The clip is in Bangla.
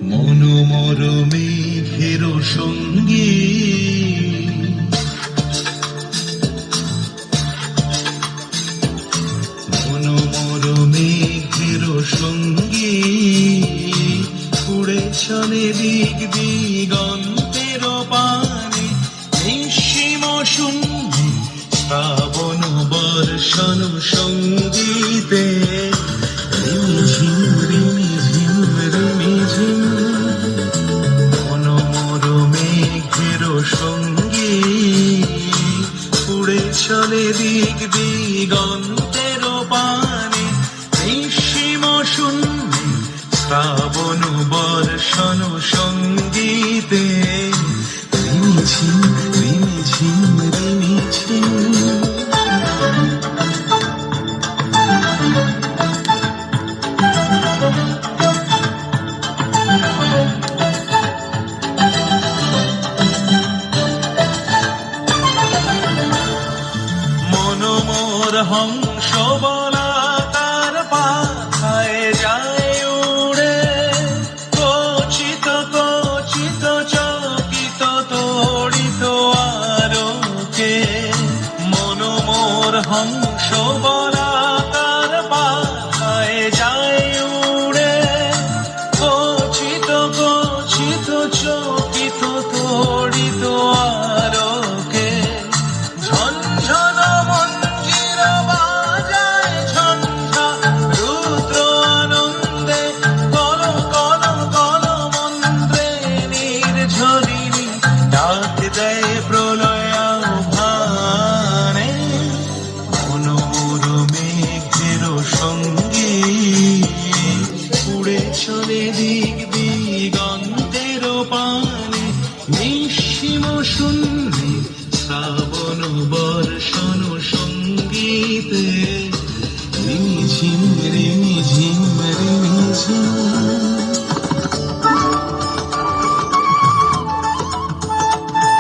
মনোমর মেঘের সঙ্গী মনোমর মেঘের সঙ্গী উড়ে চলে দিক দিগন্তের পানে নিঃসীম শুনবে শ্রাবণ বর্ষণ সঙ্গীতে রিমিঝিম রিমিঝিম রিমিঝিম মনোমর মেঘের সঙ্গী উড়ে চলে দিক দিগন্তের পানে নিঃসীম শুনবে শ্রাবণ বর্ষণ সঙ্গীতে রিমিঝিম রিমিঝিম রিমিঝিম মনোমর হংস বলাকার পাখায় যায় উড়ে কচিত কচিত চকিত তড়িত আলোকে মনোমর হংস বলাকার পাখায় যায় উড়ে কচিত কচিত চকিত তড়িত আলোকে ঝনঝন মঞ্জির বাজায় ঝঞ্ঝা রুদ্র আনন্দে কল কল কল মন্ত্রে নির্ঝরিণী ডাক দেয় প্রলয় আহ্বানে মনোমর মেঘের সঙ্গী উড়ে চলে দিক দিগন্তের পানে নিঃসীম শুনবে শ্রাবণ বর্ষণ সঙ্গীতে রিমিঝিম রিমিঝিম রিমিঝিম